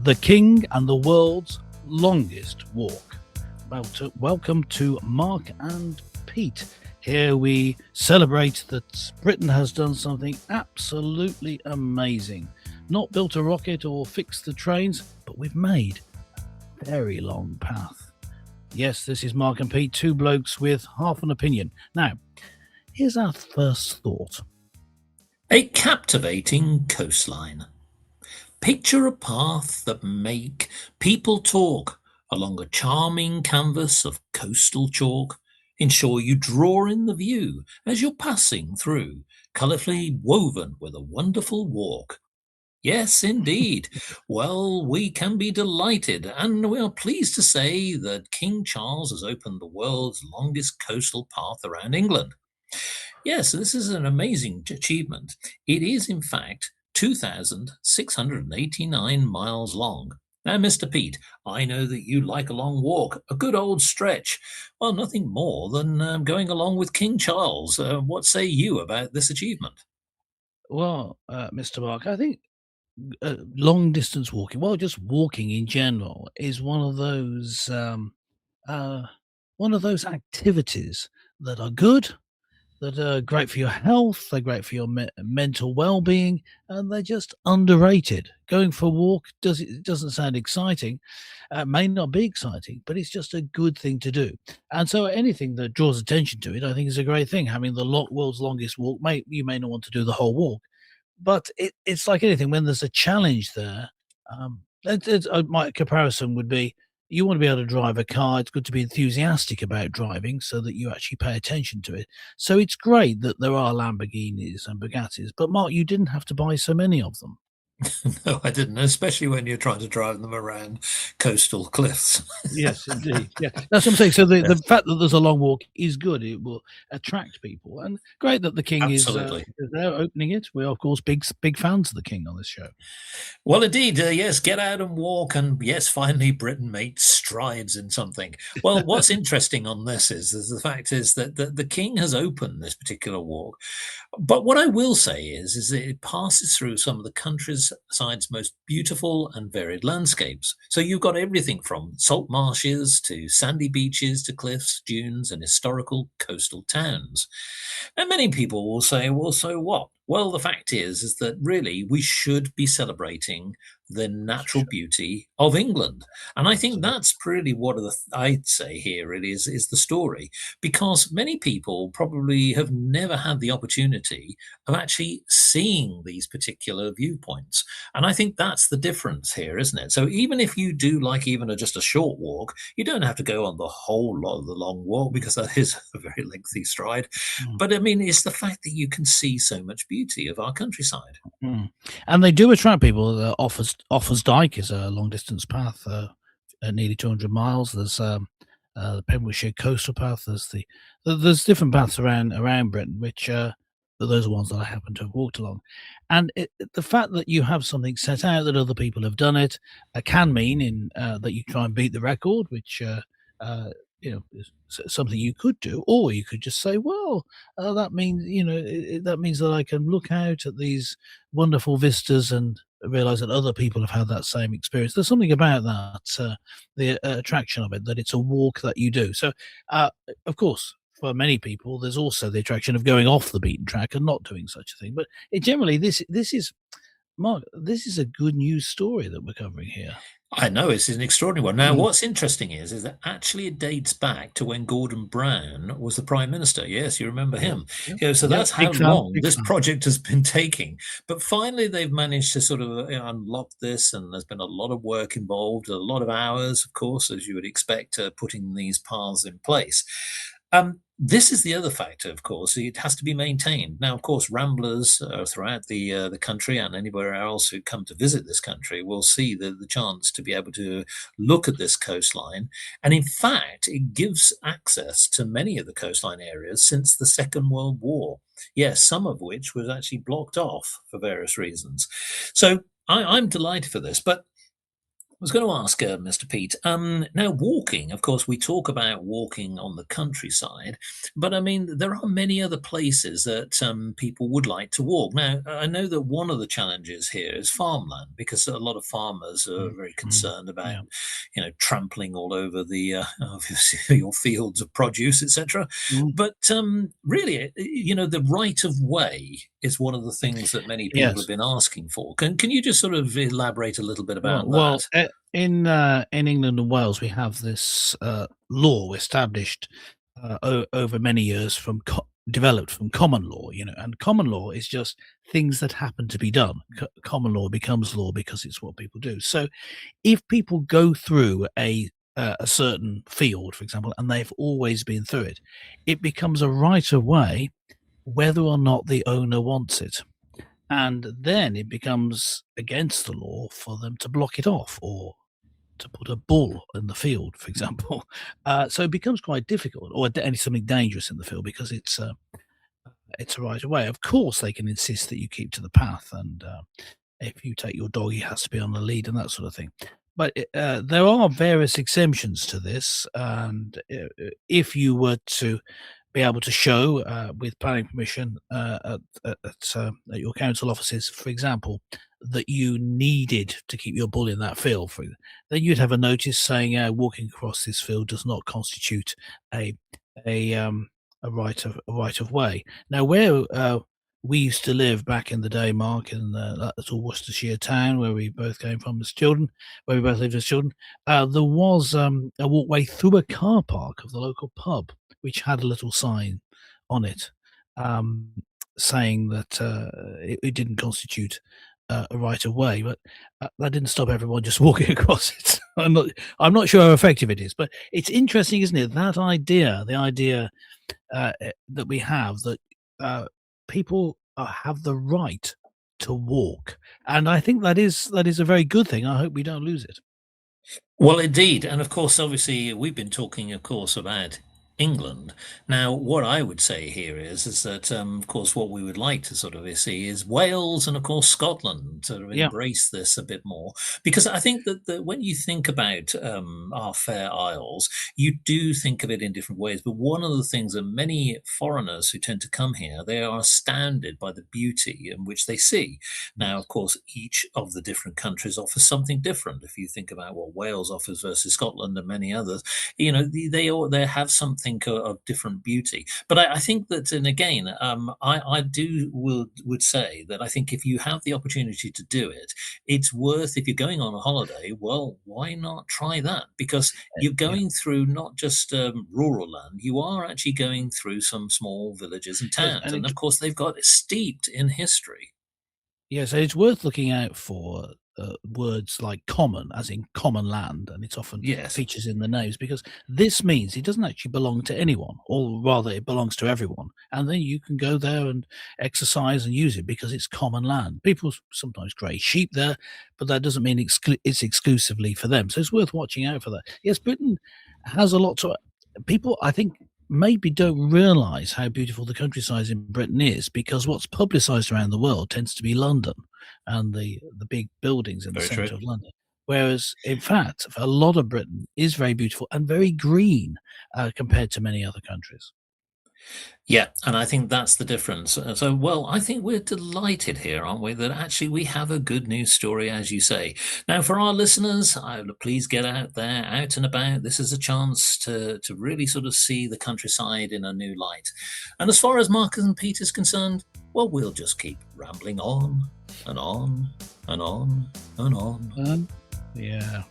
the King and the world's longest walk. Welcome to Mark and Pete. Here we celebrate that Britain has done something absolutely amazing. Not built a rocket or fixed the trains, but we've made a very long path. Yes, this is Mark and Pete, two blokes with half an opinion. Now, here's our first thought. A captivating coastline. Picture a path that make people talk along a charming canvas of coastal chalk. Ensure you draw in the view as you're passing through, colourfully woven with a wonderful walk. Yes, indeed. Well, we can be delighted, and we are pleased to say that King Charles has opened the world's longest coastal path around England. Yes, this is an amazing achievement. It is, in fact, 2,689 miles long. Now, Mr. Pete, I know that you like a long walk, a good old stretch. Well, nothing more than going along with King Charles. What say you about this achievement? Well, Mr. Mark, I think long distance walking, well, just walking in general, is uh, one of those activities that are good, that are great for your health, they're great for your mental well-being, and they're just underrated. Going for a walk doesn't sound exciting, may not be exciting, but it's just a good thing to do. And so anything that draws attention to it, I think is a great thing. Having the world's longest walk, you may not want to do the whole walk, but it's like anything when there's a challenge there. My comparison would be you want to be able to drive a car. It's good to be enthusiastic about driving so that you actually pay attention to it. So it's great that there are Lamborghinis and Bugattis, but Mark, you didn't have to buy so many of them. No, I didn't, especially when you're trying to drive them around coastal cliffs. Yes, indeed. Yeah, that's what I'm saying. So the Yes, fact that there's a long walk is good. It will attract people, and great that the king absolutely. is there opening it. We're of course big fans of the king on this show. Well, indeed, yes, get out and walk, and yes, finally, Britain made strides in something. Well, what's interesting on this is the fact is that the king has opened this particular walk, but what I will say is that it passes through some of the countryside's most beautiful and varied landscapes. So you've got everything from salt marshes to sandy beaches to cliffs, dunes, and historical coastal towns. And many people will say, well, so what? Well, the fact is that really we should be celebrating the natural beauty of England. And I think Absolutely. that's really what I'd say here really is the story, because many people probably have never had the opportunity of actually seeing these particular viewpoints. And I think that's the difference here, isn't it? So even if you do like even just a short walk, you don't have to go on the whole lot of the long walk because that is a very lengthy stride. Mm, But I mean, it's the fact that you can see so much beauty of our countryside. mm. And they do attract people. Offers Dyke is a long distance path, nearly 200 miles. There's the Pembrokeshire Coastal Path. There's different paths around Britain, which but those are ones that I happen to have walked along. And the fact that you have something set out that other people have done it can mean that you try and beat the record, which uh, is something you could do, or you could just say, well, that means that means that I can look out at these wonderful vistas and realize that other people have had that same experience. There's something about that, the attraction of it, that it's a walk that you do. So, uh, of course, for many people, there's also the attraction of going off the beaten track and not doing such a thing. But generally, this is Mark. This is a good news story that we're covering here. I know it's an extraordinary one. Now, Mm. what's interesting is that actually it dates back to when Gordon Brown was the Prime Minister. Yes, you remember Yeah, him. yeah, So yeah. that's how Big fan, long big this fan. project has been taking. But finally, they've managed to sort of unlock this, and there's been a lot of work involved, a lot of hours, of course, as you would expect, putting these paths in place. This is the other factor, of course. It has to be maintained. Now, of course, ramblers throughout the country and anywhere else who come to visit this country will see the chance to be able to look at this coastline. And in fact, it gives access to many of the coastline areas since the Second World War. Yes, some of which was actually blocked off for various reasons. So I'm delighted for this. But was going to ask, Mr. Pete. Now, walking, of course, we talk about walking on the countryside, but I mean, there are many other places that people would like to walk. Now, I know that one of the challenges here is farmland, because a lot of farmers are Mm, very mm, concerned about, yeah. trampling all over the obviously your fields of produce, etc. Mm, But really, the right of way is one of the things that many people have yes. been asking for. Can you just sort of elaborate a little bit Well, about that? in England and Wales, we have this law established over many years developed from common law. And common law is just things that happen to be done. Common law becomes law because it's what people do. So, if people go through a certain field, for example, and they've always been through it, it becomes a right of way, whether or not the owner wants it. And then it becomes against the law for them to block it off or to put a bull in the field, for example. So it becomes quite difficult, or something dangerous in the field because it's a right of way. Of course, they can insist that you keep to the path, and if you take your dog, he has to be on the lead and that sort of thing. But there are various exemptions to this, and if you were to be able to show with planning permission at your council offices, for example, that you needed to keep your bull in that field, then you'd have a notice saying walking across this field does not constitute a a um, a right of way. Now, where we used to live back in the day, Mark, in that little Worcestershire town where we both came from as children, where we both lived as children, there was a walkway through a car park of the local pub, which had a little sign on it um, saying that it didn't constitute a right of way, but that didn't stop everyone just walking across it. I'm not sure how effective it is, but it's interesting, isn't it? That idea, the idea that we have that people have the right to walk, and I think that is a very good thing. I hope we don't lose it. Well, indeed. And of course, obviously, we've been talking, of course, about England. Now, what I would say here is that, of course, what we would like to sort of see is Wales and, of course, Scotland sort of Yeah, embrace this a bit more. Because I think that when you think about our fair isles, you do think of it in different ways. But one of the things that many foreigners who tend to come here, they are astounded by the beauty in which they see. Now, yes. of course, each of the different countries offers something different. If you think about what Wales offers versus Scotland and many others, they have something of different beauty. But I think that, and again, I do would say that I think if you have the opportunity to do it, it's worth. If you're going on a holiday, well, why not try that? Because you're Yeah. going through not just rural land, you are actually going through some small villages and Yes, towns, and and of course they've got steeped in history. yes, and it's worth looking out for words like common, as in common land, and it often Yes. features in the names because this means it doesn't actually belong to anyone, or rather, it belongs to everyone. And then you can go there and exercise and use it because it's common land. People sometimes graze sheep there, but that doesn't mean it's exclusively for them. So it's worth watching out for that. Yes, Britain has a lot to. People, I think, maybe don't realize how beautiful the countryside in Britain is because what's publicized around the world tends to be London and the big buildings in the Very true. center of London. Whereas, in fact, a lot of Britain is very beautiful and very green compared to many other countries. Yeah, and I think that's the difference. So, well, I think we're delighted here, aren't we, that actually we have a good news story, as you say. Now, for our listeners, please get out there, out and about. This is a chance to really sort of see the countryside in a new light. And as far as Marcus and Peter's concerned, well, we'll just keep rambling on and on and on and on. Um, yeah.